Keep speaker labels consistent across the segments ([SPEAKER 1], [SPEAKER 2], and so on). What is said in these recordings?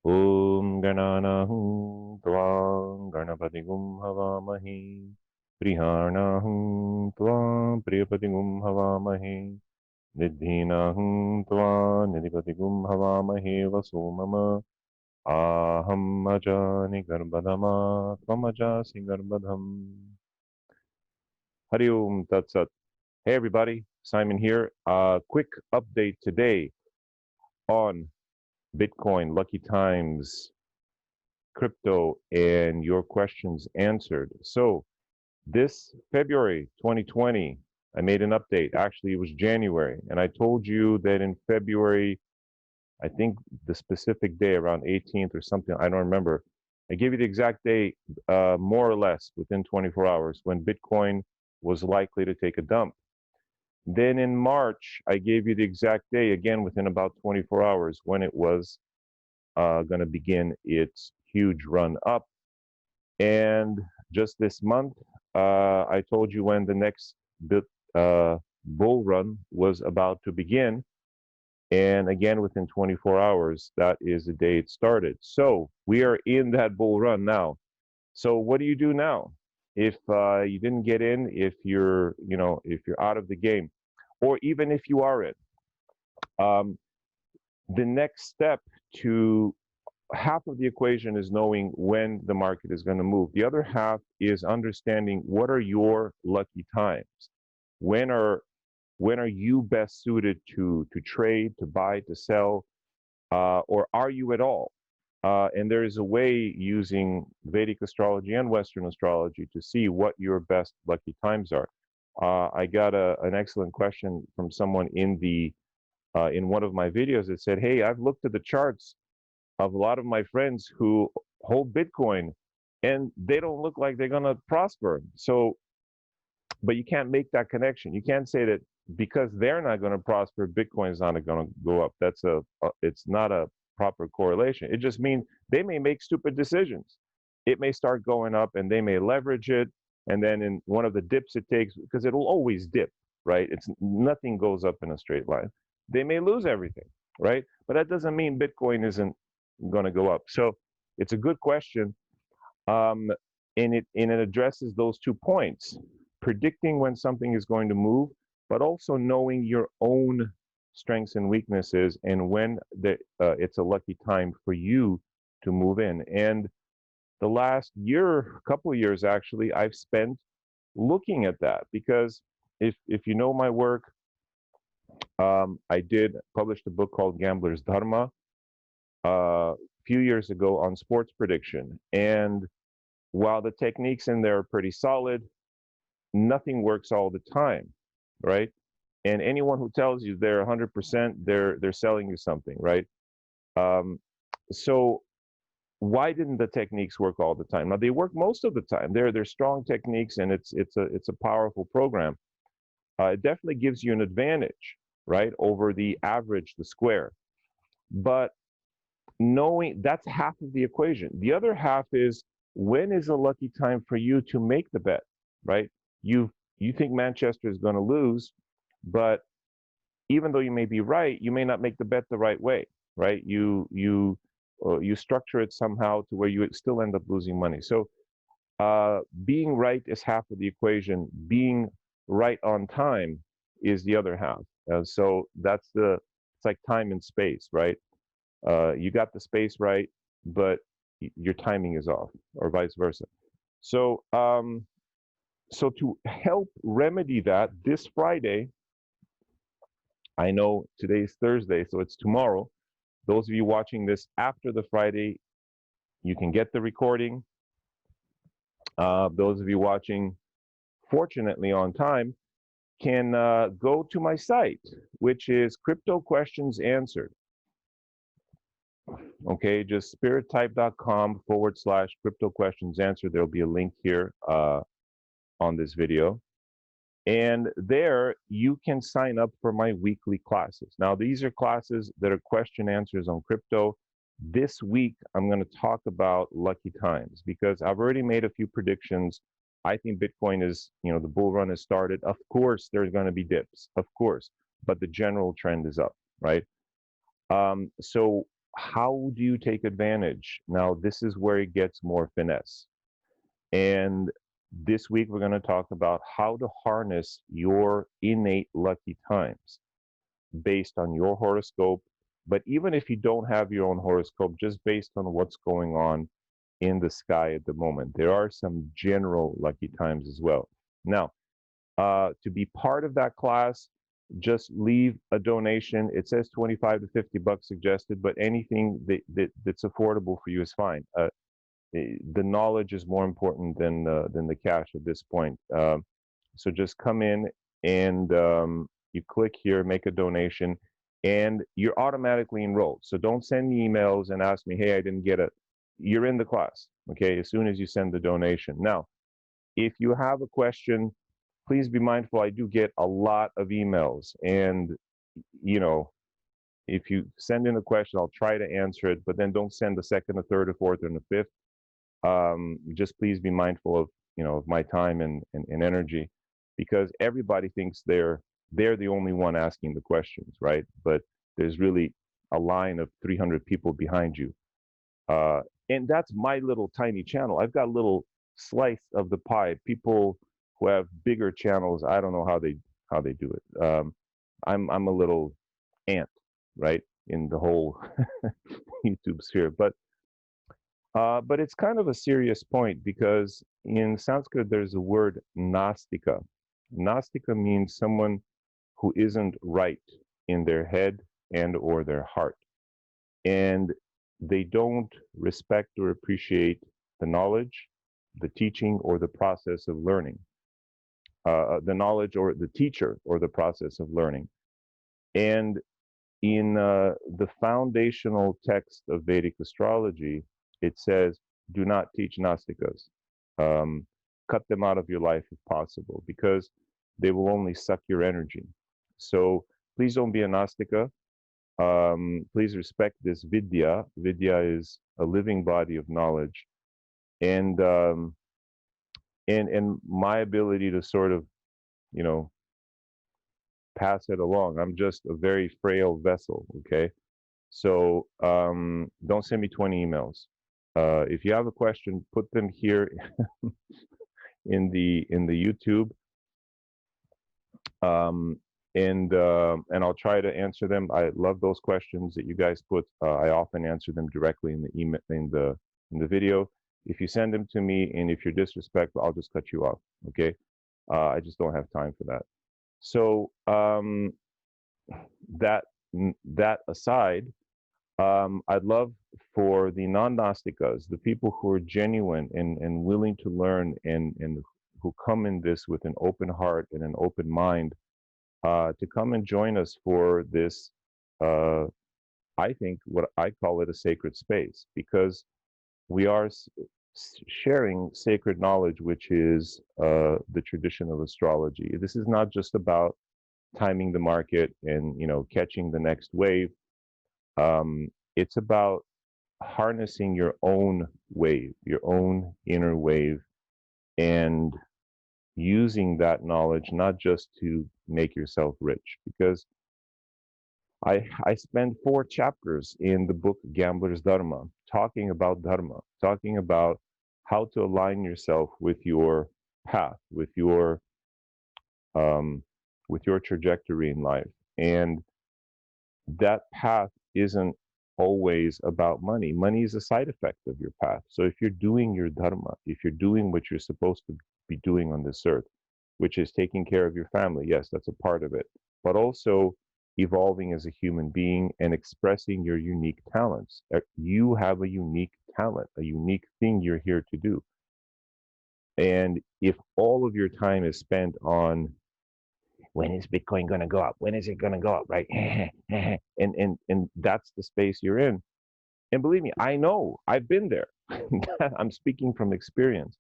[SPEAKER 1] Om Gananahum Tvam Ganapatigum Havamahi Prihanahum Tvam Priyapatigum Havamahi Nidhinahum Tvam Nidipatigum Havamahi Vasumama Aham Ajani Garbhadama Tvamajasi Garbhadam. Hari Om Tat Sat. Hey everybody, Simon here. Quick update today on Bitcoin, Lucky Times, crypto, and your questions answered. So this February 2020, I made an update. Actually, it was January, and I told you that in February, I think the specific day around 18th or something, I don't remember. I gave you the exact day, more or less within 24 hours, when Bitcoin was likely to take a dump. Then in March, I gave you the exact day, again within about 24 hours, when it was going to begin its huge run up. And just this month, I told you when the next bull run was about to begin. And again, within 24 hours, that is the day it started. So we are in that bull run now. So what do you do now? If you didn't get in, if you're, if you're out of the game, or even if you are in, um, the next step to half of the equation is knowing when the market is going to move. The other half is understanding what are your lucky times. When are you best suited to trade, to buy, to sell, or are you at all? And there is a way using Vedic astrology and Western astrology to see what your best lucky times are. I got an excellent question from someone in one of my videos that said, "Hey, I've looked at the charts of a lot of my friends who hold Bitcoin, and they don't look like they're going to prosper." So, but you can't make that connection. You can't say that because they're not going to prosper, Bitcoin is not going to go up. It's not a proper correlation. It just means they may make stupid decisions. It may start going up, and they may leverage it, and then in one of the dips it takes, because it'll always dip, right? It's nothing goes up in a straight line. They may lose everything, right? But that doesn't mean Bitcoin isn't going to go up. So it's a good question, and it addresses those 2 points: predicting when something is going to move, but also knowing your own strengths and weaknesses, and when it's a lucky time for you to move in. And the last year, couple of years actually, I've spent looking at that, because if you know my work, I did publish a book called Gambler's Dharma a few years ago on sports prediction. And while the techniques in there are pretty solid, nothing works all the time, right? And anyone who tells you they're 100%, they're selling you something, right? Um, so why didn't the techniques work all the time? Now they work most of the time. They're strong techniques, and it's a powerful program. It definitely gives you an advantage, right, over the average, the square. But knowing that's half of the equation. The other half is, when is a lucky time for you to make the bet, right? You think Manchester is going to lose, but even though you may be right, you may not make the bet the right way, right? You structure it somehow to where you still end up losing money. So being right is half of the equation. Being right on time is the other half. So it's like time and space, right? You got the space right, but your timing is off, or vice versa. So, so to help remedy that, this Friday, I know today's Thursday, so it's tomorrow. Those of you watching this after the Friday, you can get the recording. Those of you watching, fortunately on time, can go to my site, which is Crypto Questions Answered. Okay, just spirittype.com/crypto questions answered. There'll be a link here on this video. And there you can sign up for my weekly classes. Now, these are classes that are question answers on crypto. This week, I'm going to talk about lucky times, because I've already made a few predictions. I think Bitcoin is, the bull run has started. Of course, there's going to be dips, of course, but the general trend is up, right? So how do you take advantage? Now, this is where it gets more finesse. And this week, we're going to talk about how to harness your innate lucky times based on your horoscope. But even if you don't have your own horoscope, just based on what's going on in the sky at the moment, there are some general lucky times as well. Now, to be part of that class, just leave a donation. It says 25 to 50 bucks suggested, but anything that's affordable for you is fine. The knowledge is more important than the cash at this point. So just come in and you click here, make a donation, and you're automatically enrolled. So don't send me emails and ask me, hey, I didn't get it. You're in the class, okay, as soon as you send the donation. Now, if you have a question, please be mindful. I do get a lot of emails, and you know, if you send in a question, I'll try to answer it, but then don't send the second, the third, or fourth, and the fifth. Just please be mindful of of my time and energy, because everybody thinks they're the only one asking the questions, right? But there's really a line of 300 people behind you, and that's my little tiny channel. I've got a little slice of the pie. People who have bigger channels, I don't know how they do it. I'm a little ant, right, in the whole YouTube sphere. But it's kind of a serious point, because in Sanskrit there's a word Nastika. Nastika means someone who isn't right in their head and or their heart. And they don't respect or appreciate the knowledge, the teaching, or the process of learning. The knowledge or the teacher or the process of learning. And in the foundational text of Vedic astrology, it says, do not teach Nastikas. Cut them out of your life if possible, because they will only suck your energy. So please don't be a Nastika. Please respect this Vidya. Vidya is a living body of knowledge. And my ability to sort of, pass it along. I'm just a very frail vessel, okay? So don't send me 20 emails. If you have a question, put them here in the YouTube, and I'll try to answer them. I love those questions that you guys put. I often answer them directly in the email, in the video. If you send them to me, and if you're disrespectful, I'll just cut you off. Okay, I just don't have time for that. So that aside, I'd love for the non-Nastikas, the people who are genuine and willing to learn, and who come in this with an open heart and an open mind, to come and join us for this. I think what I call it a sacred space, because we are sharing sacred knowledge, which is the tradition of astrology. This is not just about timing the market and catching the next wave. It's about harnessing your own wave, your own inner wave, and using that knowledge not just to make yourself rich. Because I spend 4 chapters in the book Gambler's Dharma talking about Dharma, talking about how to align yourself with your path, with your trajectory in life. And that path isn't always about money. Money is a side effect of your path. So if you're doing your dharma, if you're doing what you're supposed to be doing on this earth, which is taking care of your family, yes, that's a part of it, but also evolving as a human being and expressing your unique talents. You have a unique talent, a unique thing you're here to do. And if all of your time is spent on, when is Bitcoin going to go up? When is it going to go up? Right? and that's the space you're in. And believe me, I know, I've been there. I'm speaking from experience.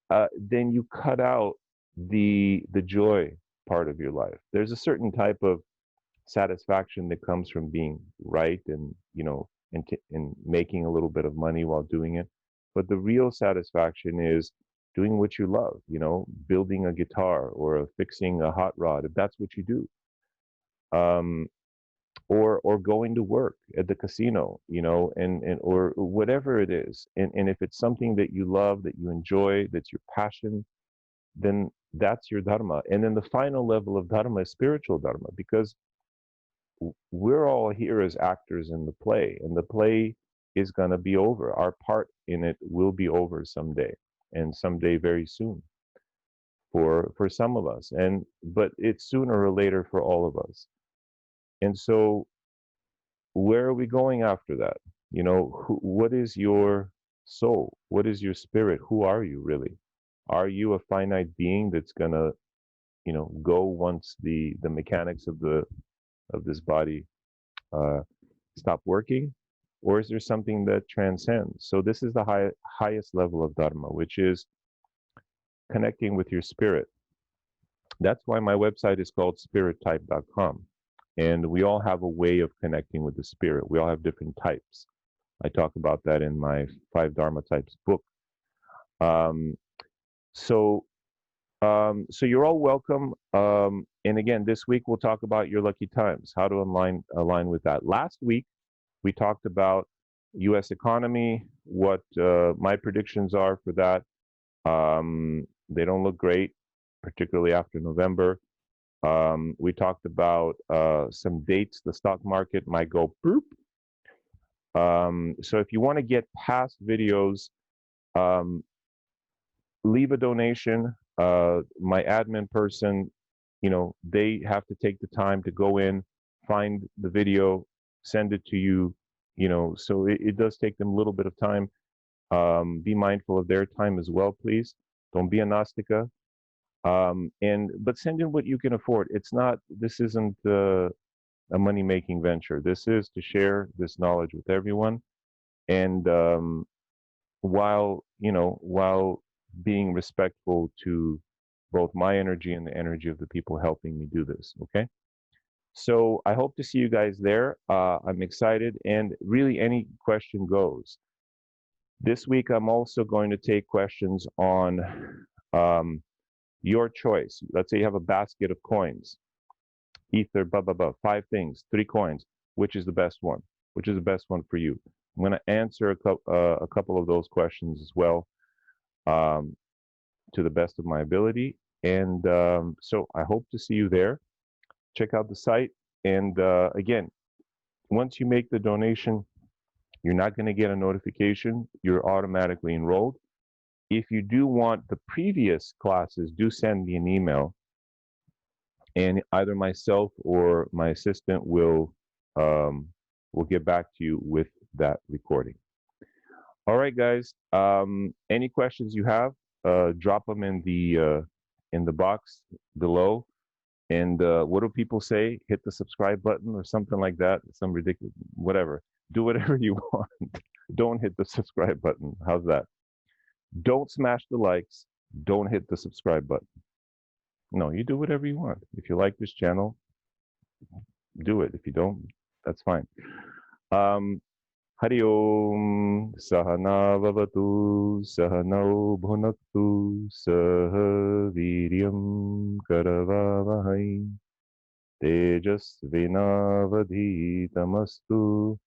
[SPEAKER 1] Then you cut out the joy part of your life. There's a certain type of satisfaction that comes from being right, and and making a little bit of money while doing it. But the real satisfaction is doing what you love, building a guitar or fixing a hot rod, if that's what you do. or going to work at the casino, and or whatever it is. And if it's something that you love, that you enjoy, that's your passion, then that's your dharma. And then the final level of dharma is spiritual dharma, because we're all here as actors in the play, and the play is going to be over. Our part in it will be over someday, and someday very soon for some of us, and but it's sooner or later for all of us. And so where are we going after that? What is your soul? What is your spirit? Who are you really? Are you a finite being that's gonna, go once the mechanics of this body uh, stop working, or is there something that transcends? So this is the highest level of dharma, which is connecting with your spirit. That's why my website is called spirittype.com. And we all have a way of connecting with the spirit. We all have different types. I talk about that in my Five Dharma Types book. Um, so, so you're all welcome. And again, this week we'll talk about your lucky times, how to align with that. Last week we talked about U.S. economy, what my predictions are for that. They don't look great, particularly after November. We talked about some dates the stock market might go boop. So if you want to get past videos, um, leave a donation. My admin person, they have to take the time to go in, find the video, send it to you, so it does take them a little bit of time. Be mindful of their time as well, please. Don't be a Nastika. But send in what you can afford. This isn't a money-making venture. This is to share this knowledge with everyone. And while being respectful to both my energy and the energy of the people helping me do this. Okay. So I hope to see you guys there. I'm excited, and really any question goes. This week, I'm also going to take questions on your choice. Let's say you have a basket of coins, ether, blah, blah, blah, 5 things, 3 coins. Which is the best one? Which is the best one for you? I'm going to answer a couple of those questions as well, to the best of my ability. And so I hope to see you there. Check out the site. And again, once you make the donation, you're not going to get a notification. You're automatically enrolled. If you do want the previous classes, do send me an email, and either myself or my assistant will get back to you with that recording. All right, guys. Any questions you have, drop them in the box below. And what do people say? Hit the subscribe button or something like that. Some ridiculous, whatever. Do whatever you want. Don't hit the subscribe button. How's that? Don't smash the likes. Don't hit the subscribe button. No, you do whatever you want. If you like this channel, do it. If you don't, that's fine. Hari Om Sahana Vavatu Sahanau Bhunaktu Saha Viryam Karavavahai Tejasvinavadhitamastu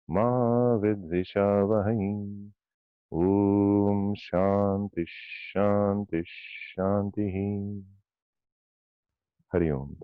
[SPEAKER 1] Ma Vidvishavahai. Om Shanti Shanti Shanti. Hari Om.